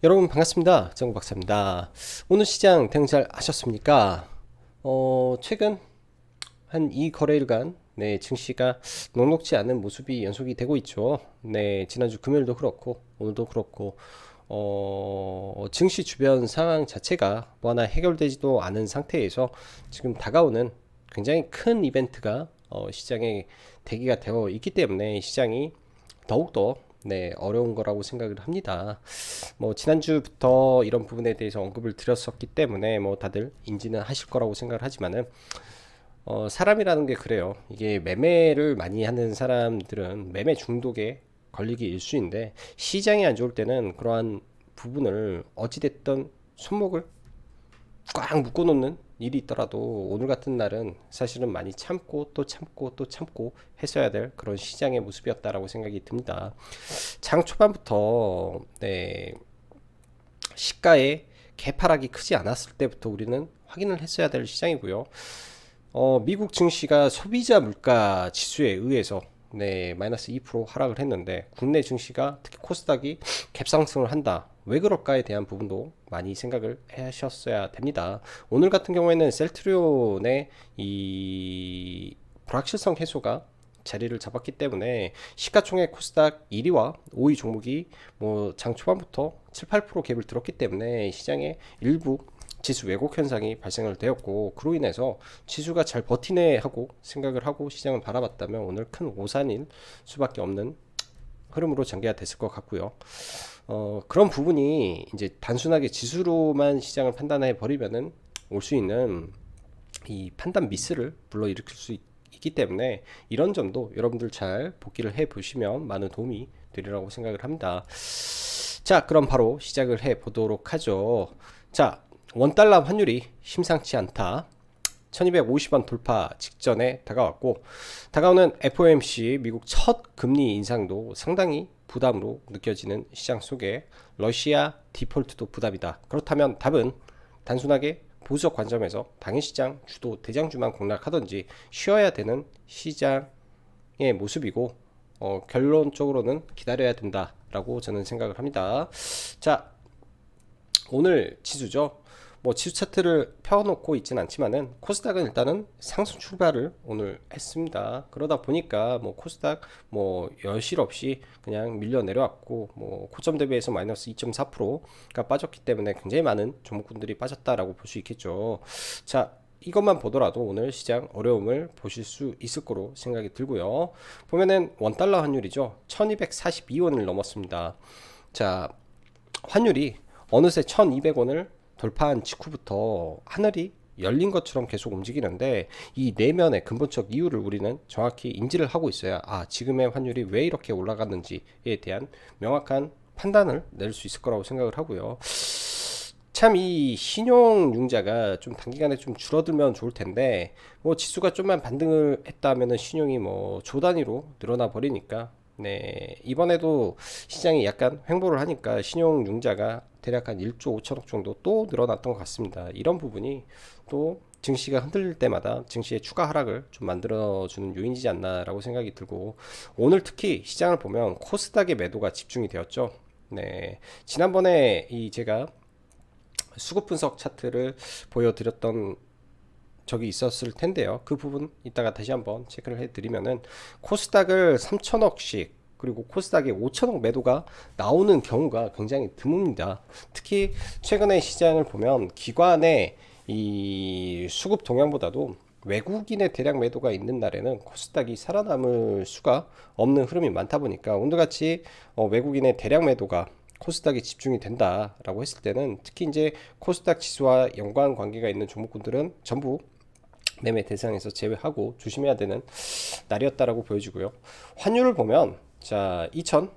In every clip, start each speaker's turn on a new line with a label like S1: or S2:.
S1: 여러분 반갑습니다. 정박사입니다. 오늘 시장 대응 잘 하셨습니까? 최근 한 이 거래일간 증시가 녹록지 않은 모습이 연속이 되고 있죠. 지난주 금요일도 그렇고 오늘도 그렇고 증시 주변 상황 자체가 뭐 하나 해결되지도 않은 상태에서 지금 다가오는 굉장히 큰 이벤트가 시장에 대기가 되어 있기 때문에 시장이 더욱더 어려운 거라고 생각을 합니다. 뭐 지난주부터 이런 부분에 대해서 언급을 드렸었기 때문에 뭐 다들 인지는 하실 거라고 생각을 하지만은 사람이라는 게 그래요. 이게 매매를 많이 하는 사람들은 매매 중독에 걸리기 일쑤인데 시장이 안 좋을 때는 그러한 부분을 어찌됐든 손목을 꽉 묶어놓는 일이 있더라도 오늘 같은 날은 사실은 많이 참고 또 참고 또 참고 했어야 될 그런 시장의 모습이었다라고 생각이 듭니다. 장 초반부터 시가의 개파락이 크지 않았을 때부터 우리는 확인을 했어야 될 시장이고요. 미국 증시가 소비자 물가 지수에 의해서 마이너스 2% 하락을 했는데 국내 증시가 특히 코스닥이 갭상승을 한다. 왜 그럴까에 대한 부분도 많이 생각을 하셨어야 됩니다. 오늘 같은 경우에는 셀트리온의 이 불확실성 해소가 자리를 잡았기 때문에 시가총액 코스닥 1위와 5위 종목이 뭐 장 초반부터 7, 8% 갭을 들었기 때문에 시장에 일부 지수 왜곡 현상이 발생을 되었고 그로 인해서 지수가 잘 버티네 하고 생각을 하고 시장을 바라봤다면 오늘 큰 오산일 수밖에 없는 흐름으로 전개가 됐을 것 같고요. 그런 부분이 이제 단순하게 지수로만 시장을 판단해 버리면은 올 수 있는 이 판단 미스를 불러일으킬 수 있기 때문에 이런 점도 여러분들 잘 복기를 해 보시면 많은 도움이 되리라고 생각을 합니다. 자, 그럼 바로 시작을 해 보도록 하죠. 자, 원달러 환율이 심상치 않다. 1250원 돌파 직전에 다가왔고 다가오는 FOMC 미국 첫 금리 인상도 상당히 부담으로 느껴지는 시장 속에 러시아 디폴트도 부담이다. 그렇다면 답은 단순하게 보수적 관점에서 당일시장 주도 대장주만 공략하든지 쉬어야 되는 시장의 모습이고 결론적으로는 기다려야 된다라고 저는 생각을 합니다. 자, 오늘 지수죠. 뭐 지수 차트를 펴놓고 있진 않지만은 코스닥은 일단은 상승 출발을 오늘 했습니다. 그러다 보니까 뭐 코스닥 뭐 여실 없이 그냥 밀려 내려왔고 뭐 고점 대비해서 마이너스 2.4%가 빠졌기 때문에 굉장히 많은 종목군들이 빠졌다라고 볼 수 있겠죠. 자, 이것만 보더라도 오늘 시장 어려움을 보실 수 있을 거로 생각이 들고요. 보면은 원달러 환율이죠. 1242원을 넘었습니다. 자, 환율이 어느새 1200원을 돌파한 직후부터 하늘이 열린 것처럼 계속 움직이는데 이 내면의 근본적 이유를 우리는 정확히 인지를 하고 있어야 지금의 환율이 왜 이렇게 올라갔는지에 대한 명확한 판단을 낼 수 있을 거라고 생각을 하고요. 참 이 신용융자가 좀 단기간에 좀 줄어들면 좋을 텐데 뭐 지수가 좀만 반등을 했다면은 신용이 뭐 조 단위로 늘어나 버리니까 이번에도 시장이 약간 횡보를 하니까 신용융자가 대략 한 1조 5천억 정도 또 늘어났던 것 같습니다. 이런 부분이 또 증시가 흔들릴 때마다 증시의 추가 하락을 좀 만들어주는 요인이지 않나라고 생각이 들고 오늘 특히 시장을 보면 코스닥의 매도가 집중이 되었죠. 지난번에 이 제가 수급 분석 차트를 보여드렸던 적이 있었을 텐데요. 그 부분 이따가 다시 한번 체크를 해드리면은 코스닥을 3천억씩 그리고 코스닥에 5천억 매도가 나오는 경우가 굉장히 드뭅니다. 특히 최근에 시장을 보면 기관의 이 수급 동향보다도 외국인의 대량 매도가 있는 날에는 코스닥이 살아남을 수가 없는 흐름이 많다 보니까 오늘같이 외국인의 대량 매도가 코스닥에 집중이 된다라고 했을 때는 특히 이제 코스닥 지수와 연관 관계가 있는 종목군들은 전부 매매 대상에서 제외하고 조심해야 되는 날이었다라고 보여지고요. 환율을 보면 자, 2000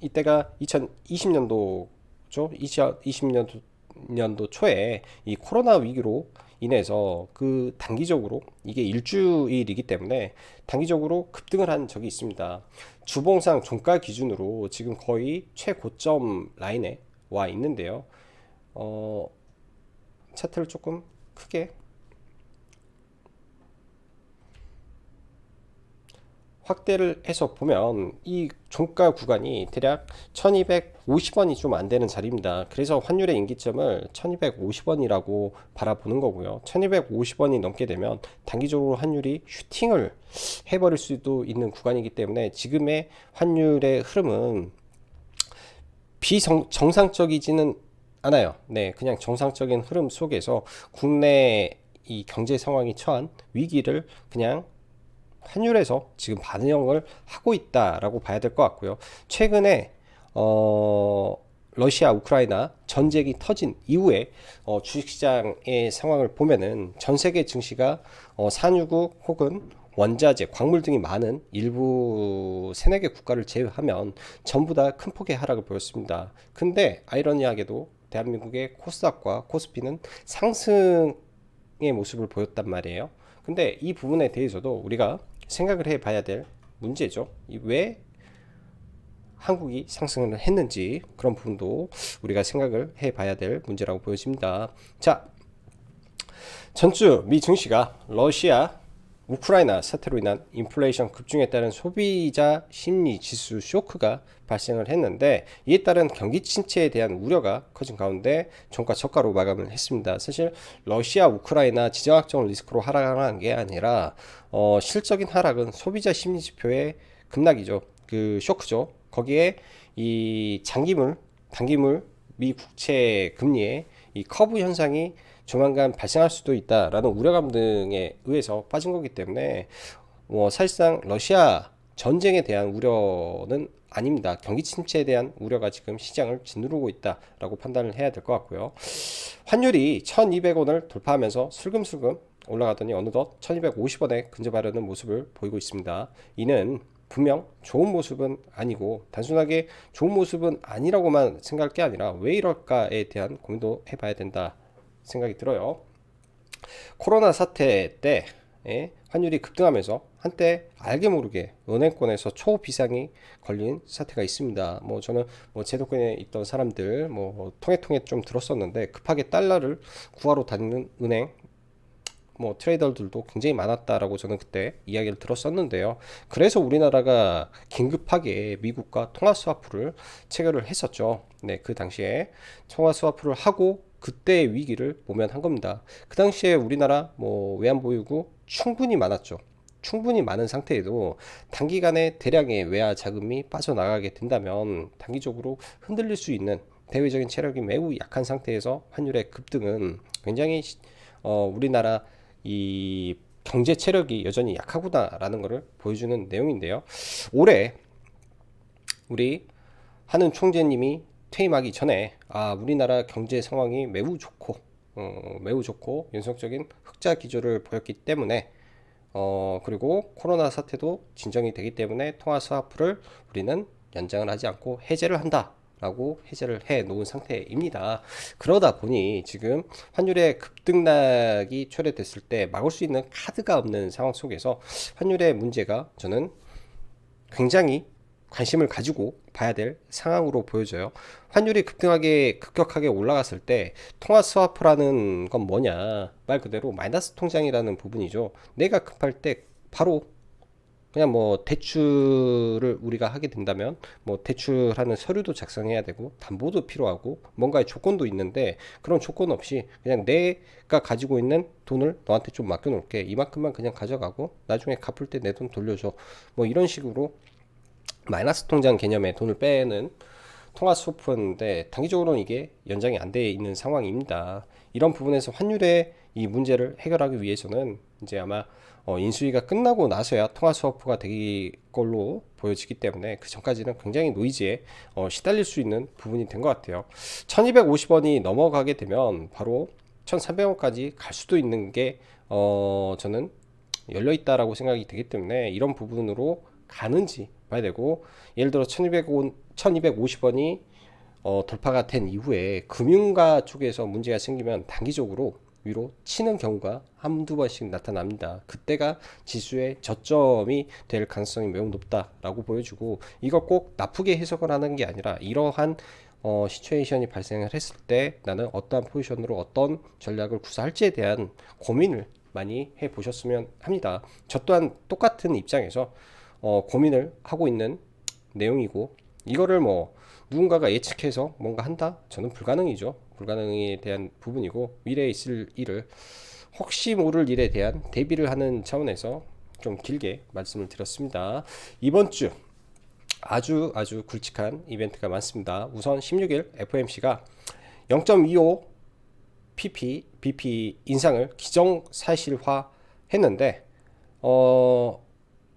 S1: 이때가 2020년도죠. 2020년도 초에 이 코로나 위기로 인해서 그 단기적으로 이게 일주일이기 때문에 단기적으로 급등을 한 적이 있습니다. 주봉상 종가 기준으로 지금 거의 최고점 라인에 와 있는데요. 어, 차트를 조금 크게 확대를 해서 보면 이 종가 구간이 대략 1250원이 좀 안 되는 자리입니다. 그래서 환율의 임기점을 1250원이라고 바라보는 거고요. 1250원이 넘게 되면 단기적으로 환율이 슈팅을 해버릴 수도 있는 구간이기 때문에 지금의 환율의 흐름은 비정상적이지는 않아요. 네, 그냥 정상적인 흐름 속에서 국내 이 경제 상황이 처한 위기를 그냥 환율에서 지금 반영을 하고 있다라고 봐야 될 것 같고요. 최근에 러시아 우크라이나 전쟁이 터진 이후에 주식시장의 상황을 보면은 전 세계 증시가 산유국 혹은 원자재, 광물 등이 많은 일부 세네 개 국가를 제외하면 전부 다 큰 폭의 하락을 보였습니다. 근데 아이러니하게도 대한민국의 코스닥과 코스피는 상승의 모습을 보였단 말이에요. 근데 이 부분에 대해서도 우리가 생각을 해봐야 될 문제죠. 왜 한국이 상승을 했는지 그런 부분도 우리가 생각을 해봐야 될 문제라고 보여집니다. 자, 전주 미 증시가 러시아 우크라이나 사태로 인한 인플레이션 급증에 따른 소비자 심리 지수 쇼크가 발생을 했는데 이에 따른 경기 침체에 대한 우려가 커진 가운데 종가 저가로 마감을 했습니다. 사실 러시아 우크라이나 지정학적 리스크로 하락하는 게 아니라 실적인 하락은 소비자 심리 지표의 급락이죠. 그 쇼크죠. 거기에 이 장기물, 단기물 미 국채 금리의 이 커브 현상이 조만간 발생할 수도 있다라는 우려감 등에 의해서 빠진 거기 때문에 사실상 러시아 전쟁에 대한 우려는 아닙니다. 경기 침체에 대한 우려가 지금 시장을 짓누르고 있다라고 판단을 해야 될 것 같고요. 환율이 1200원을 돌파하면서 슬금슬금 올라가더니 어느덧 1250원에 근접하려는 모습을 보이고 있습니다. 이는 분명 좋은 모습은 아니고 단순하게 좋은 모습은 아니라고만 생각할 게 아니라 왜 이럴까에 대한 고민도 해봐야 된다 생각이 들어요. 코로나 사태 때 환율이 급등하면서 한때 알게 모르게 은행권에서 초비상이 걸린 사태가 있습니다. 저는 제도권에 있던 사람들 통해 좀 들었었는데 급하게 달러를 구하러 다니는 은행 트레이더들도 굉장히 많았다라고 저는 그때 이야기를 들었었는데요. 그래서 우리나라가 긴급하게 미국과 통화 스와프를 체결을 했었죠. 네, 그 당시에 통화 스와프를 하고 그때의 위기를 모면한 겁니다. 그 당시에 우리나라 외환보유고 충분히 많았죠. 충분히 많은 상태에도 단기간에 대량의 외화 자금이 빠져나가게 된다면 단기적으로 흔들릴 수 있는 대외적인 체력이 매우 약한 상태에서 환율의 급등은 굉장히 우리나라 이 경제 체력이 여전히 약하구나라는 것을 보여주는 내용인데요. 올해 우리 한은 총재님이 퇴임하기 전에 우리나라 경제 상황이 매우 좋고 연속적인 흑자 기조를 보였기 때문에 그리고 코로나 사태도 진정이 되기 때문에 통화 스와프를 우리는 연장을 하지 않고 해제를 한다. 라고 해제를 해 놓은 상태입니다. 그러다 보니 지금 환율의 급등락이 초래됐을 때 막을 수 있는 카드가 없는 상황 속에서 환율의 문제가 저는 굉장히 관심을 가지고 봐야 될 상황으로 보여져요. 환율이 급격하게 올라갔을 때 통화 스와프라는 건 뭐냐? 말 그대로 마이너스 통장이라는 부분이죠. 내가 급할 때 바로 그냥 대출을 우리가 하게 된다면 대출하는 서류도 작성해야 되고 담보도 필요하고 뭔가의 조건도 있는데 그런 조건 없이 그냥 내가 가지고 있는 돈을 너한테 좀 맡겨 놓을게, 이만큼만 그냥 가져가고 나중에 갚을 때 내 돈 돌려줘, 이런 식으로 마이너스 통장 개념의 돈을 빼는 통화 스와프인데 단기적으로는 이게 연장이 안 돼 있는 상황입니다. 이런 부분에서 환율의 이 문제를 해결하기 위해서는 이제 아마 인수위가 끝나고 나서야 통화 스와프가 되기 걸로 보여지기 때문에 그 전까지는 굉장히 노이즈에 시달릴 수 있는 부분이 된 것 같아요. 1250원이 넘어가게 되면 바로 1300원까지 갈 수도 있는 게 저는 열려 있다라고 생각이 되기 때문에 이런 부분으로 가는지 봐야 되고, 예를 들어 1250원이 돌파가 된 이후에 금융가 쪽에서 문제가 생기면 단기적으로 위로 치는 경우가 한두 번씩 나타납니다. 그때가 지수의 저점이 될 가능성이 매우 높다라고 보여주고, 이걸 꼭 나쁘게 해석을 하는 게 아니라 이러한 시츄에이션이 발생을 했을 때 나는 어떠한 포지션으로 어떤 전략을 구사할지에 대한 고민을 많이 해 보셨으면 합니다. 저 또한 똑같은 입장에서 고민을 하고 있는 내용이고, 이거를 뭐 누군가가 예측해서 뭔가 한다? 저는 불가능이죠. 불가능에 대한 부분이고, 미래에 있을 일을, 혹시 모를 일에 대한 대비를 하는 차원에서 좀 길게 말씀을 드렸습니다. 이번 주 아주 굵직한 이벤트가 많습니다. 우선 16일 FOMC가 0.25 BP 인상을 기정사실화 했는데,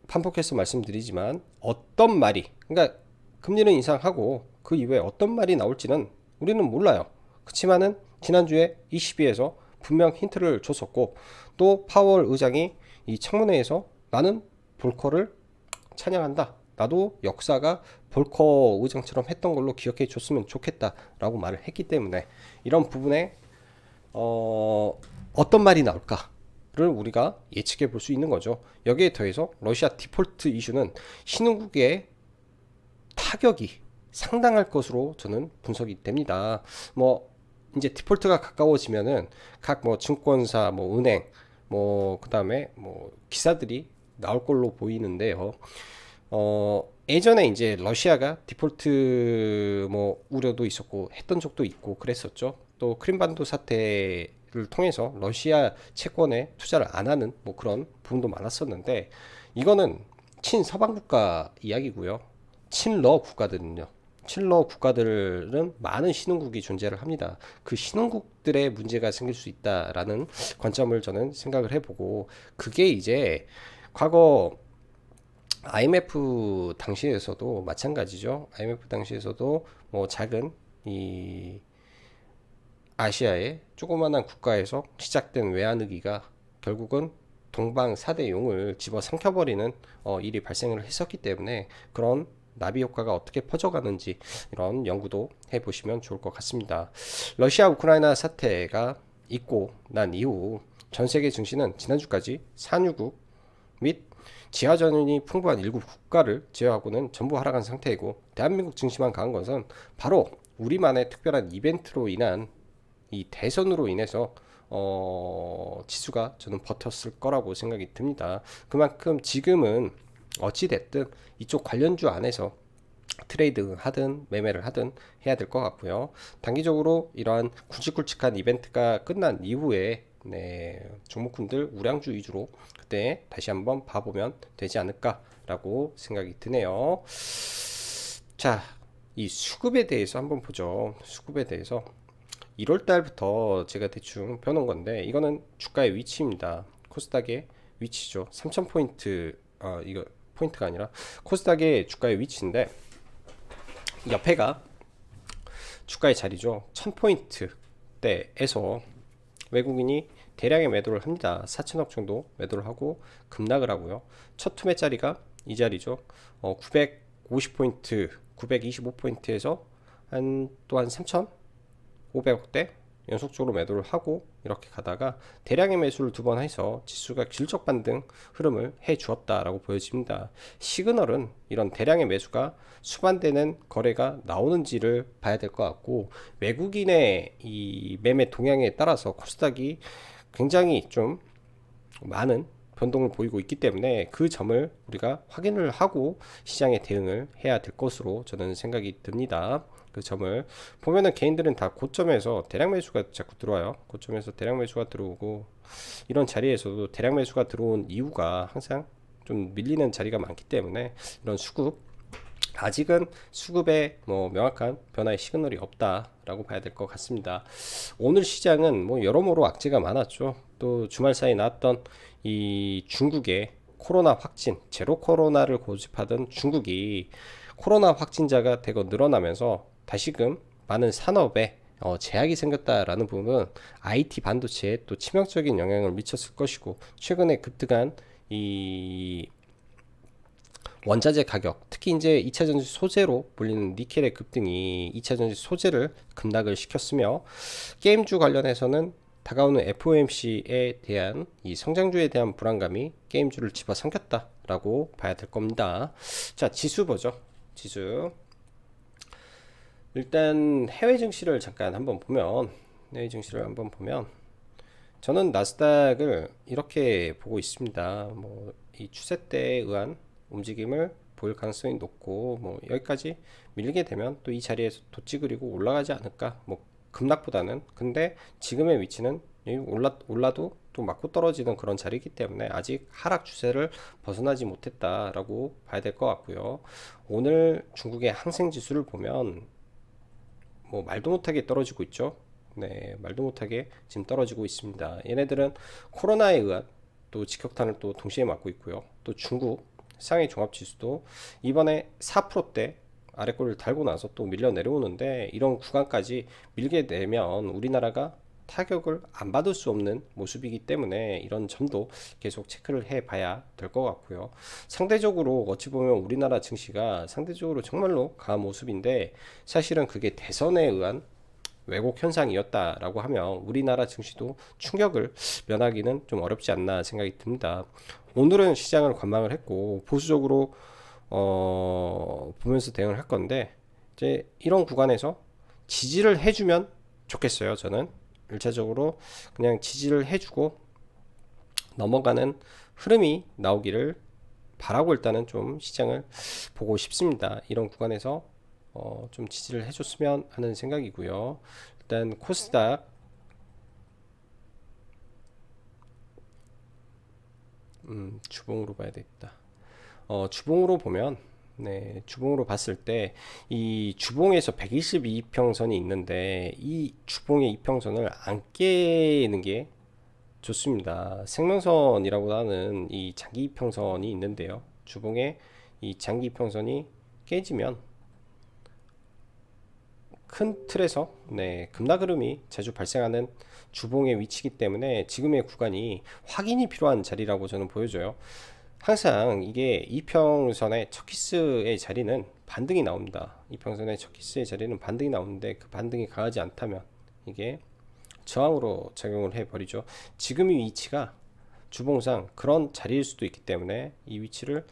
S1: 반복해서 말씀드리지만 어떤 말이, 그러니까 금리는 인상하고 그 이후에 어떤 말이 나올지는 우리는 몰라요. 그렇지만은 지난주에 ECB에서 분명 힌트를 줬었고, 또 파월 의장이 이 청문회에서 나는 볼커를 찬양한다, 나도 역사가 볼커 의장처럼 했던 걸로 기억해 줬으면 좋겠다라고 말을 했기 때문에, 이런 부분에 어떤 말이 나올까를 우리가 예측해 볼 수 있는 거죠. 여기에 더해서 러시아 디폴트 이슈는 신흥국의 타격이 상당할 것으로 저는 분석이 됩니다. 뭐 이제 디폴트가 가까워지면은 각 뭐 증권사, 뭐 은행, 뭐 그다음에 뭐 기사들이 나올 걸로 보이는데요. 예전에 이제 러시아가 디폴트 뭐 우려도 있었고 했던 적도 있고 그랬었죠. 또 크림반도 사태를 통해서 러시아 채권에 투자를 안 하는 뭐 그런 부분도 많았었는데, 이거는 친서방 국가 이야기고요. 친러 국가들은요. 친러 국가들은 많은 신흥국이 존재를 합니다. 그 신흥국들의 문제가 생길 수 있다라는 관점을 저는 생각을 해보고, 그게 이제 과거 IMF 당시에서도 마찬가지죠. IMF 당시에서도 뭐 작은 이 아시아의 조그마한 국가에서 시작된 외환위기가 결국은 동방 4대 용을 집어삼켜버리는 일이 발생을 했었기 때문에, 그런 나비 효과가 어떻게 퍼져가는지 이런 연구도 해보시면 좋을 것 같습니다. 러시아 우크라이나 사태가 있고 난 이후 전 세계 증시는 지난주까지 산유국 및 지하전이 풍부한 일부 국가를 제외하고는 전부 하락한 상태이고, 대한민국 증시만 강한 것은 바로 우리만의 특별한 이벤트로 인한 이 대선으로 인해서 지수가 저는 버텼을 거라고 생각이 듭니다. 그만큼 지금은 어찌 됐든 이쪽 관련주 안에서 트레이드 하든 매매를 하든 해야 될 것 같고요. 단기적으로 이러한 굵직굵직한 이벤트가 끝난 이후에 종목군들 우량주 위주로 그때 다시 한번 봐보면 되지 않을까라고 생각이 드네요. 자, 이 수급에 대해서 한번 보죠. 수급에 대해서 1월 달부터 제가 대충 펴놓은 건데, 이거는 주가의 위치입니다. 코스닥의 위치죠. 3000포인트, 이거 포인트가 아니라 코스닥의 주가의 위치인데, 옆에가 주가의 자리죠. 1000포인트대에서 외국인이 대량의 매도를 합니다. 4천억 정도 매도를 하고 급락을 하고요. 첫 투매자리가 이 자리죠. 950포인트, 925포인트에서 또한 3,500억대 연속적으로 매도를 하고 이렇게 가다가 대량의 매수를 두 번 해서 지수가 질적 반등 흐름을 해 주었다라고 보여집니다. 시그널은 이런 대량의 매수가 수반되는 거래가 나오는지를 봐야 될 것 같고, 외국인의 이 매매 동향에 따라서 코스닥이 굉장히 좀 많은 변동을 보이고 있기 때문에 그 점을 우리가 확인을 하고 시장에 대응을 해야 될 것으로 저는 생각이 듭니다. 그 점을 보면은 개인들은 다 고점에서 대량 매수가 자꾸 들어와요. 고점에서 대량 매수가 들어오고, 이런 자리에서도 대량 매수가 들어온 이유가 항상 좀 밀리는 자리가 많기 때문에, 이런 수급, 아직은 수급에 뭐 명확한 변화의 시그널이 없다라고 봐야 될 것 같습니다. 오늘 시장은 뭐 여러모로 악재가 많았죠. 또 주말 사이 나왔던 이 중국의 코로나 확진, 제로 코로나를 고집하던 중국이 코로나 확진자가 대거 늘어나면서 다시금 많은 산업에 제약이 생겼다라는 부분은 IT 반도체에 또 치명적인 영향을 미쳤을 것이고, 최근에 급등한 이 원자재 가격, 특히 이제 2차전지 소재로 불리는 니켈의 급등이 2차전지 소재를 급락을 시켰으며, 게임주 관련해서는 다가오는 FOMC에 대한 이 성장주에 대한 불안감이 게임주를 집어삼켰다라고 봐야 될 겁니다. 자, 지수 보죠. 지수. 일단 해외 증시를 잠깐 한번 보면, 해외 증시를 한번 보면 저는 나스닥을 이렇게 보고 있습니다. 뭐 이 추세 때에 의한 움직임을 보일 가능성이 높고, 뭐 여기까지 밀리게 되면 또 이 자리에서 도치 그리고 올라가지 않을까, 뭐 급락보다는. 근데 지금의 위치는 여기 올라도 또 맞고 떨어지는 그런 자리이기 때문에 아직 하락 추세를 벗어나지 못했다라고 봐야 될 것 같고요. 오늘 중국의 항생 지수를 보면 뭐 말도 못하게 떨어지고 있죠. 네, 말도 못하게 지금 떨어지고 있습니다. 얘네들은 코로나에 의한 또 직격탄을 또 동시에 맞고 있고요. 또 중국 상해 종합지수도 이번에 4%대 아래꼴을 달고 나서 또 밀려 내려오는데, 이런 구간까지 밀게 되면 우리나라가 타격을 안 받을 수 없는 모습이기 때문에 이런 점도 계속 체크를 해 봐야 될 것 같고요. 상대적으로 어찌 보면 우리나라 증시가 상대적으로 정말로 강한 모습인데, 사실은 그게 대선에 의한 왜곡 현상이었다라고 하면 우리나라 증시도 충격을 면하기는 좀 어렵지 않나 생각이 듭니다. 오늘은 시장을 관망을 했고 보수적으로 보면서 대응을 할 건데, 이제 이런 구간에서 지지를 해주면 좋겠어요. 저는 1차적으로 그냥 지지를 해주고 넘어가는 흐름이 나오기를 바라고 일단은 좀 시장을 보고 싶습니다. 이런 구간에서 좀 지지를 해줬으면 하는 생각이고요. 일단 코스닥 주봉으로 봐야 되겠다. 주봉으로 보면, 네, 주봉으로 봤을 때 이 주봉에서 122평선이 있는데 이 주봉의 이평선을 안 깨는 게 좋습니다. 생명선이라고 하는 이 장기 이평선이 있는데요. 주봉에 이 장기 이평선이 깨지면 큰 틀에서, 네, 급락 흐름이 자주 발생하는 주봉의 위치이기 때문에 지금의 구간이 확인이 필요한 자리라고 저는 보여져요. 항상 이게 이평선의 첫 키스의 자리는 반등이 나옵니다. 이평선의 첫 키스의 자리는 반등이 나오는데 그 반등이 강하지 않다면 이게 저항으로 작용을 해버리죠. 지금 이 위치가 주봉상 그런 자리일 수도 있기 때문에 이 위치를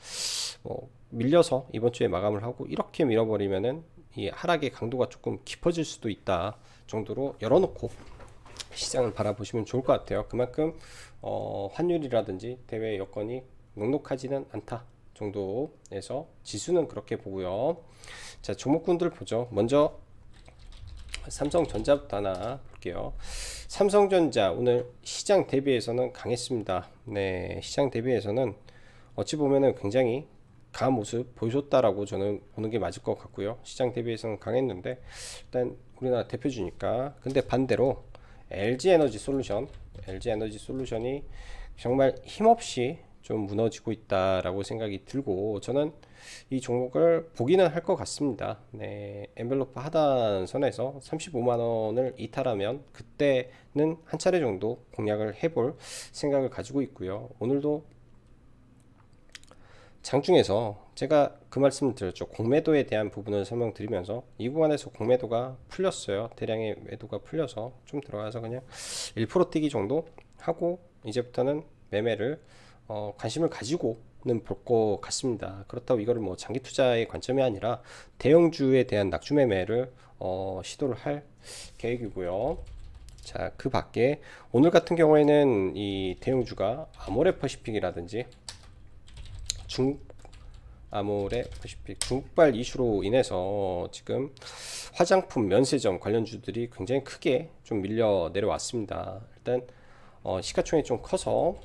S1: 밀려서 이번 주에 마감을 하고 이렇게 밀어버리면은 이 하락의 강도가 조금 깊어질 수도 있다 정도로 열어놓고 시장을 바라보시면 좋을 것 같아요. 그만큼 환율이라든지 대외 여건이 녹록하지는 않다 정도에서 지수는 그렇게 보고요. 자, 종목군들 보죠. 먼저 삼성전자부터 하나 볼게요. 삼성전자 오늘 시장 대비해서는 강했습니다. 네, 시장 대비해서는 어찌 보면은 굉장히 강한 모습 보여줬다라고 저는 보는 게 맞을 것 같고요. 시장 대비해서는 강했는데 일단 우리나라 대표주니까. 근데 반대로 LG에너지 솔루션이 정말 힘없이 좀 무너지고 있다라고 생각이 들고, 저는 이 종목을 보기는 할 것 같습니다. 네, 엔벨로프 하단선에서 35만 원을 이탈하면 그때는 한 차례 정도 공략을 해볼 생각을 가지고 있고요. 오늘도 장중에서 제가 그 말씀을 드렸죠. 공매도에 대한 부분을 설명드리면서 이 구간에서 공매도가 풀렸어요. 대량의 매도가 풀려서 좀 들어가서 그냥 1% 뛰기 정도 하고 이제부터는 매매를 관심을 가지고는 볼 것 같습니다. 그렇다고 이거를 뭐 장기 투자의 관점이 아니라 대형주에 대한 낙주 매매를 시도를 할 계획이고요. 자, 그 밖에 오늘 같은 경우에는 이 대형주가 아모레퍼시픽이라든지 아모레퍼시픽 중국발 이슈로 인해서 지금 화장품 면세점 관련주들이 굉장히 크게 좀 밀려 내려왔습니다. 일단 시가총액이 좀 커서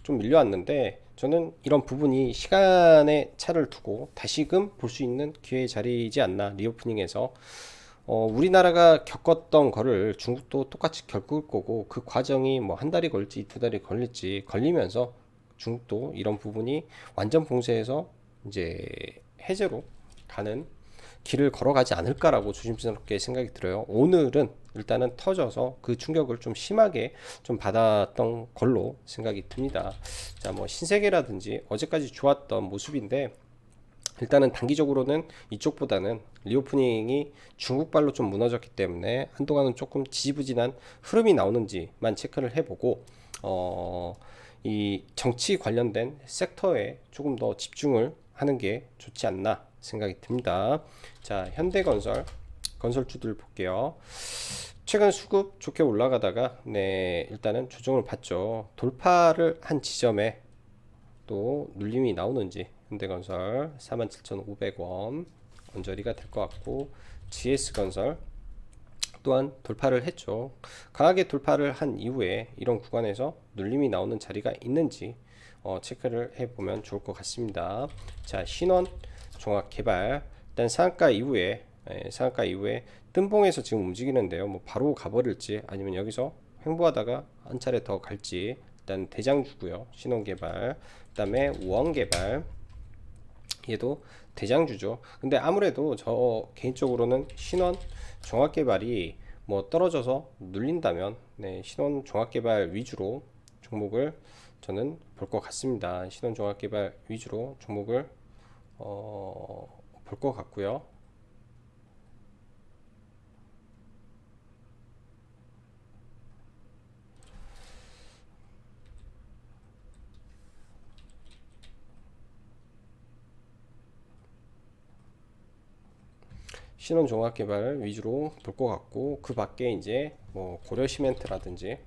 S1: 좀 밀려왔는데, 저는 이런 부분이 시간의 차를 두고 다시금 볼 수 있는 기회의 자리이지 않나. 리오프닝에서 우리나라가 겪었던 거를 중국도 똑같이 겪을 거고, 그 과정이 뭐 한 달이 걸릴지 두 달이 걸릴지 걸리면서 중국도 이런 부분이 완전 봉쇄해서 이제 해제로 가는 길을 걸어가지 않을까라고 조심스럽게 생각이 들어요. 오늘은 일단은 터져서 그 충격을 좀 심하게 좀 받았던 걸로 생각이 듭니다. 자, 뭐 신세계라든지 어제까지 좋았던 모습인데 일단은 단기적으로는 이쪽보다는 리오프닝이 중국발로 좀 무너졌기 때문에 한동안은 조금 지지부진한 흐름이 나오는지만 체크를 해보고 이 정치 관련된 섹터에 조금 더 집중을 하는 게 좋지 않나 생각이 듭니다. 자, 현대건설 건설주들 볼게요. 최근 수급 좋게 올라가다가 네, 일단은 조정을 받죠. 돌파를 한 지점에 또 눌림이 나오는지. 현대건설 47,500원 언저리가 될 것 같고, GS건설 또한 돌파를 했죠. 강하게 돌파를 한 이후에 이런 구간에서 눌림이 나오는 자리가 있는지 체크를 해보면 좋을 것 같습니다. 자, 신원 종합개발 일단 상한가 이후에 뜬봉에서 지금 움직이는데요. 뭐 바로 가버릴지 아니면 여기서 횡보하다가 한 차례 더 갈지. 일단 대장주고요. 신원개발, 그다음에 우원개발, 얘도 대장주죠. 근데 아무래도 저 개인적으로는 신원 종합개발이 뭐 떨어져서 눌린다면 신원 종합개발 위주로 종목을 저는 볼 것 같습니다. 신원 종합개발 위주로 종목을 볼 것 같고요. 신원 종합개발 위주로 볼 것 같고, 그 밖에 이제 뭐 고려 시멘트라든지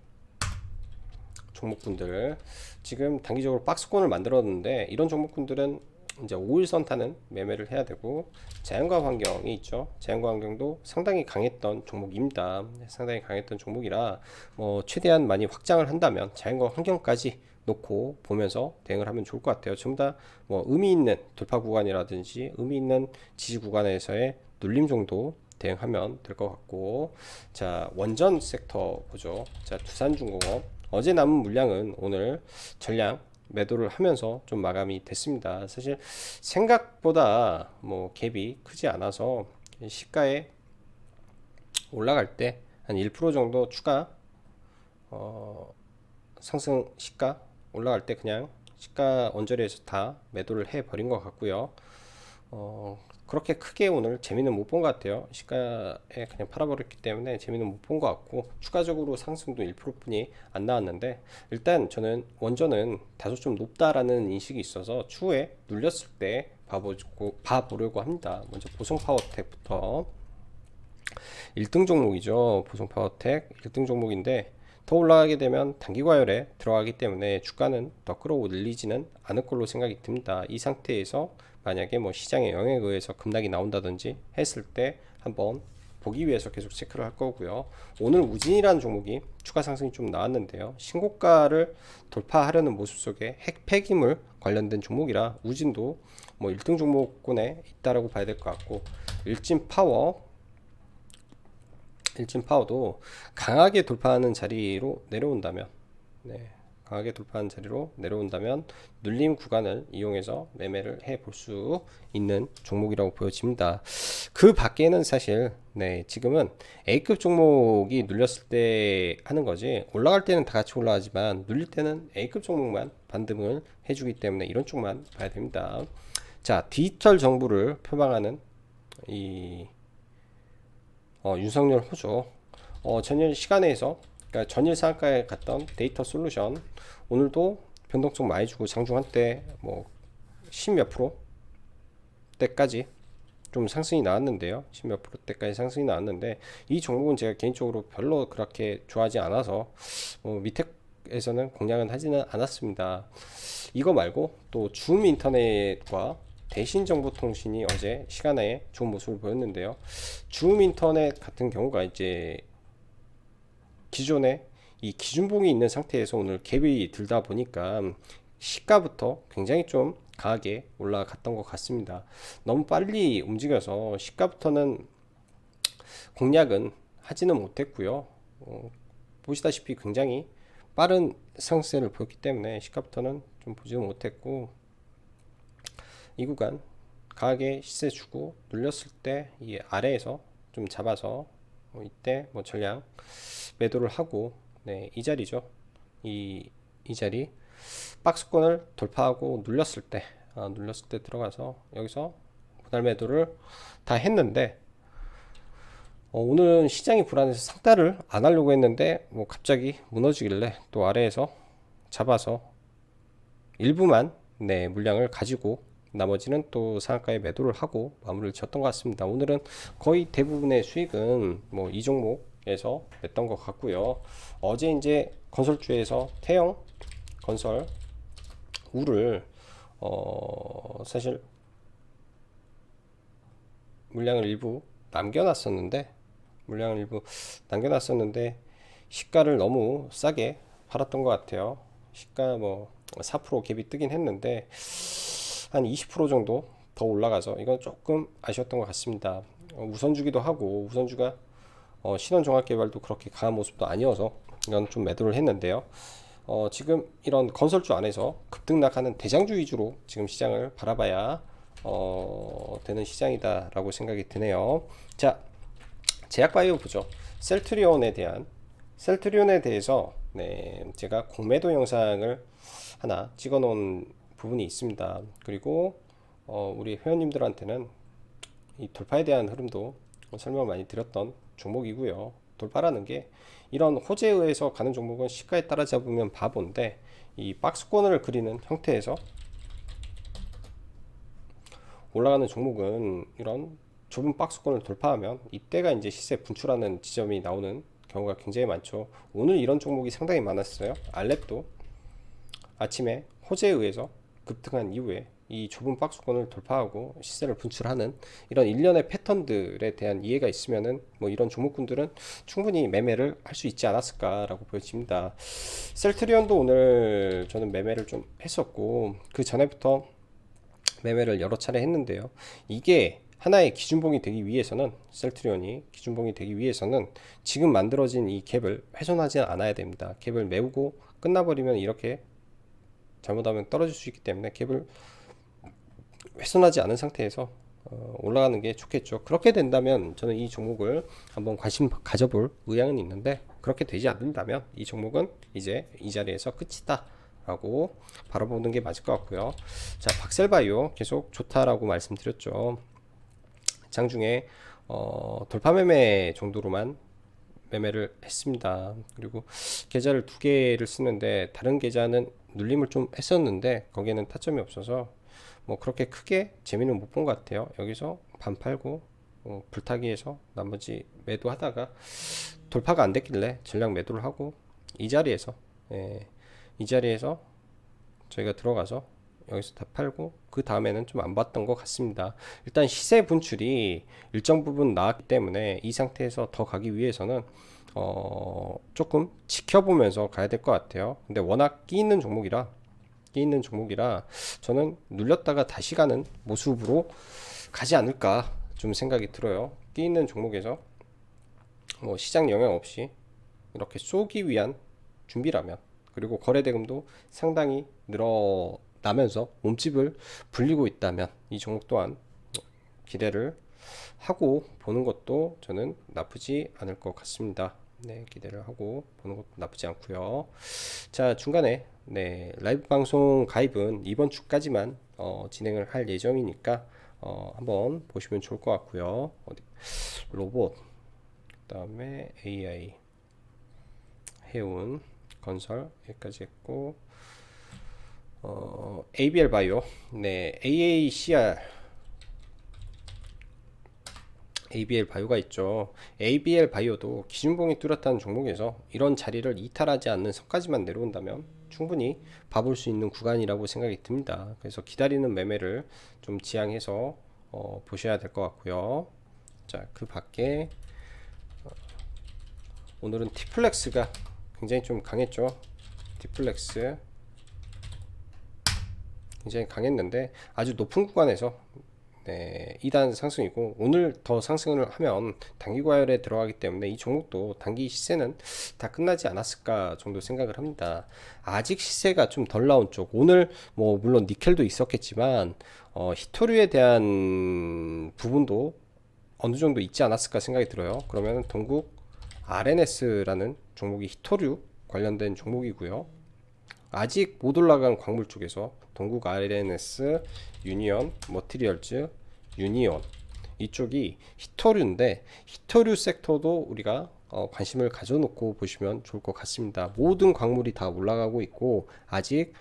S1: 종목군들 지금 단기적으로 박스권을 만들었는데, 이런 종목군들은 이제 5일선 타는 매매를 해야 되고, 자연과 환경이 있죠. 자연과 환경도 상당히 강했던 종목입니다. 상당히 강했던 종목이라 뭐 최대한 많이 확장을 한다면 자연과 환경까지 놓고 보면서 대응을 하면 좋을 것 같아요. 전부 다 뭐 의미 있는 돌파 구간이라든지 의미 있는 지지 구간에서의 눌림 정도 대응하면 될 것 같고, 자, 원전 섹터 보죠. 자, 두산중공업 어제 남은 물량은 오늘 전량 매도를 하면서 좀 마감이 됐습니다. 사실 생각보다 뭐 갭이 크지 않아서 시가에 올라갈 때 한 1% 정도 추가 상승, 시가 올라갈 때 그냥 시가 언저리에서 다 매도를 해 버린 것 같고요. 그렇게 크게 오늘 재미는 못 본 것 같아요. 시가에 그냥 팔아버렸기 때문에 재미는 못 본 것 같고, 추가적으로 상승도 1%뿐이 안 나왔는데, 일단 저는 원전은 다소 좀 높다라는 인식이 있어서 추후에 눌렸을 때 봐보려고 합니다. 먼저 보성파워텍부터 1등 종목이죠. 보성파워텍 1등 종목인데, 더 올라가게 되면 단기과열에 들어가기 때문에 주가는 더 끌어올리지는 않을 걸로 생각이 듭니다. 이 상태에서 만약에 뭐 시장의 영향에 의해서 급락이 나온다든지 했을 때 한번 보기 위해서 계속 체크를 할 거고요. 오늘 우진이라는 종목이 추가 상승이 좀 나왔는데요. 신고가를 돌파하려는 모습 속에 핵폐기물 관련된 종목이라 우진도 뭐 1등 종목군에 있다라고 봐야 될 것 같고, 일진파워도 강하게 돌파하는 자리로 내려온다면, 강하게 돌파하는 자리로 내려온다면 눌림 구간을 이용해서 매매를 해 볼 수 있는 종목이라고 보여집니다. 그 밖에는 사실 지금은 A급 종목이 눌렸을 때 하는 거지, 올라갈 때는 다 같이 올라가지만 눌릴 때는 A급 종목만 반등을 해주기 때문에 이런 쪽만 봐야 됩니다. 자, 디지털 정부를 표방하는 이 윤석열 호조, 전일 시간에서, 그러니까 전일 상한가에 갔던 데이터 솔루션 오늘도 변동성 많이 주고 장중 한때 뭐 10몇 프로 대까지 좀 상승이 나왔는데요. 10몇 프로 대까지 상승이 나왔는데, 이 종목은 제가 개인적으로 별로 그렇게 좋아하지 않아서 밑에에서는 공략은 하지는 않았습니다. 이거 말고 또 줌인터넷과 대신정보통신이 어제 시간에 좋은 모습을 보였는데요. 줌인터넷 같은 경우가 이제 기존에 이 기준봉이 있는 상태에서 오늘 갭이 들다 보니까 시가부터 굉장히 좀 강하게 올라갔던 것 같습니다. 너무 빨리 움직여서 시가부터는 공략은 하지는 못했고요. 보시다시피 굉장히 빠른 상승세를 보였기 때문에 시가부터는 좀 보지는 못했고, 이 구간 강하게 시세 주고 눌렸을 때 이 아래에서 좀 잡아서 이때 뭐 전량 매도를 하고, 이 자리죠. 이 자리 박스권을 돌파하고 눌렸을 때 들어가서 여기서 분할 매도를 다 했는데, 오늘은 시장이 불안해서 상따를 안 하려고 했는데 뭐 갑자기 무너지길래 또 아래에서 잡아서 일부만 물량을 가지고 나머지는 또 상한가에 매도를 하고 마무리를 졌던 것 같습니다. 오늘은 거의 대부분의 수익은 뭐 이 종목에서 냈던 것 같고요. 어제 이제 건설주에서 태영 건설 우를 사실 물량을 일부 남겨놨었는데 물량을 일부 남겨놨었는데 시가를 너무 싸게 팔았던 것 같아요. 시가 뭐 4% 갭이 뜨긴 했는데 한 20% 정도 더 올라가서 이건 조금 아쉬웠던 것 같습니다. 우선주기도 하고 우선주가 신원종합개발도 그렇게 강한 모습도 아니어서 이건 좀 매도를 했는데요. 지금 이런 건설주 안에서 급등락하는 대장주 위주로 지금 시장을 바라봐야 되는 시장이다라고 생각이 드네요. 자, 제약바이오 보죠. 셀트리온에 대해서 네, 제가 공매도 영상을 하나 찍어 놓은 부분이 있습니다. 그리고 우리 회원님들한테는 이 돌파에 대한 흐름도 설명을 많이 드렸던 종목이고요. 돌파라는 게 이런 호재에 의해서 가는 종목은 시가에 따라 잡으면 바보인데 이 박스권을 그리는 형태에서 올라가는 종목은 이런 좁은 박스권을 돌파하면 이때가 이제 시세 분출하는 지점이 나오는 경우가 굉장히 많죠. 오늘 이런 종목이 상당히 많았어요. 알랩도 아침에 호재에 의해서 급등한 이후에 이 좁은 박스권을 돌파하고 시세를 분출하는 이런 일련의 패턴들에 대한 이해가 있으면은 뭐 이런 종목군들은 충분히 매매를 할 수 있지 않았을까라고 보여집니다. 셀트리온도 오늘 저는 매매를 좀 했었고 그 전에부터 매매를 여러 차례 했는데요. 이게 하나의 기준봉이 되기 위해서는 셀트리온이 기준봉이 되기 위해서는 지금 만들어진 이 갭을 훼손하지 않아야 됩니다. 갭을 메우고 끝나버리면 이렇게 잘못하면 떨어질 수 있기 때문에 갭을 훼손하지 않은 상태에서 올라가는 게 좋겠죠. 그렇게 된다면 저는 이 종목을 한번 관심 가져볼 의향은 있는데 그렇게 되지 않는다면 이 종목은 이제 이 자리에서 끝이다 라고 바라보는 게 맞을 것 같고요. 자, 박셀바이오 계속 좋다라고 말씀드렸죠. 장중에 돌파 매매 정도로만 매매를 했습니다. 그리고 계좌를 두 개를 쓰는데 다른 계좌는 눌림을 좀 했었는데 거기에는 타점이 없어서 뭐 그렇게 크게 재미는 못 본 것 같아요. 여기서 반 팔고 불타기해서 나머지 매도하다가 돌파가 안 됐길래 전량 매도를 하고 이 자리에서 예, 이 자리에서 저희가 들어가서 여기서 다 팔고 그 다음에는 좀 안 봤던 것 같습니다. 일단 시세 분출이 일정 부분 나왔기 때문에 이 상태에서 더 가기 위해서는 조금 지켜보면서 가야 될 것 같아요. 근데 워낙 끼 있는 종목이라 저는 눌렸다가 다시 가는 모습으로 가지 않을까 좀 생각이 들어요. 끼 있는 종목에서 뭐 시장 영향 없이 이렇게 쏘기 위한 준비라면 그리고 거래 대금도 상당히 늘어나면서 몸집을 불리고 있다면 이 종목 또한 기대를 하고 보는 것도 저는 나쁘지 않을 것 같습니다. 네, 기대를 하고 보는 것도 나쁘지 않고요. 자, 중간에 네, 라이브 방송 가입은 이번 주까지만 진행을 할 예정이니까 한번 보시면 좋을 것 같고요. 로봇, 그다음에 AI, 해운, 건설 여기까지 했고 ABL 바이오, 네, ABL 바이오가 있죠. ABL 바이오도 기준봉이 뚜렷한 종목에서 이런 자리를 이탈하지 않는 선까지만 내려온다면 충분히 봐볼 수 있는 구간이라고 생각이 듭니다. 그래서 기다리는 매매를 좀 지향해서 보셔야 될 것 같고요. 자, 그 밖에 오늘은 티플렉스가 굉장히 좀 강했죠. 티플렉스 굉장히 강했는데 아주 높은 구간에서 네, 2단 상승이고 오늘 더 상승을 하면 단기 과열에 들어가기 때문에 이 종목도 단기 시세는 다 끝나지 않았을까 정도 생각을 합니다. 아직 시세가 좀 덜 나온 쪽 오늘 뭐 물론 니켈도 있었겠지만 히토류에 대한 부분도 어느 정도 있지 않았을까 생각이 들어요. 그러면 동국 RNS라는 종목이 히토류 관련된 종목이고요. 아직 못 올라간 광물 쪽에서 동국 RNS, 유니온, 머티리얼즈, 유니온 이쪽이 히토류인데 히토류 섹터도 우리가 관심을 가져놓고 보시면 좋을 것 같습니다. 모든 광물이 다 올라가고 있고 아직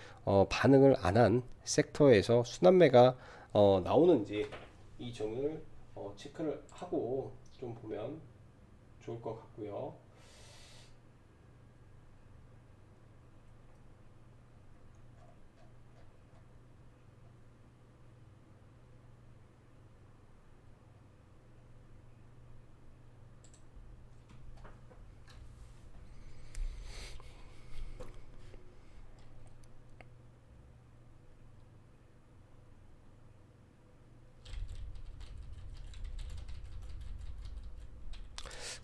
S1: 반응을 안 한 섹터에서 순환매가 나오는지 이 점을 체크를 하고 좀 보면 좋을 것 같고요.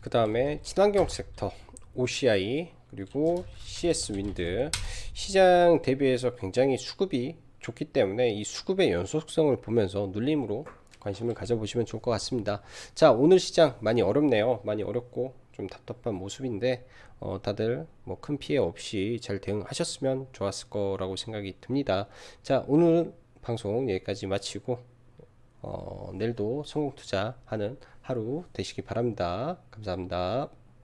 S1: 그 다음에 친환경 섹터 OCI 그리고 CS 윈드 시장 대비해서 굉장히 수급이 좋기 때문에 이 수급의 연속성을 보면서 눌림으로 관심을 가져보시면 좋을 것 같습니다. 자, 오늘 시장 많이 어렵네요. 많이 어렵고 좀 답답한 모습인데 다들 뭐 큰 피해 없이 잘 대응하셨으면 좋았을 거라고 생각이 듭니다. 자, 오늘 방송 여기까지 마치고 내일도 성공 투자하는 하루 되시기 바랍니다. 감사합니다.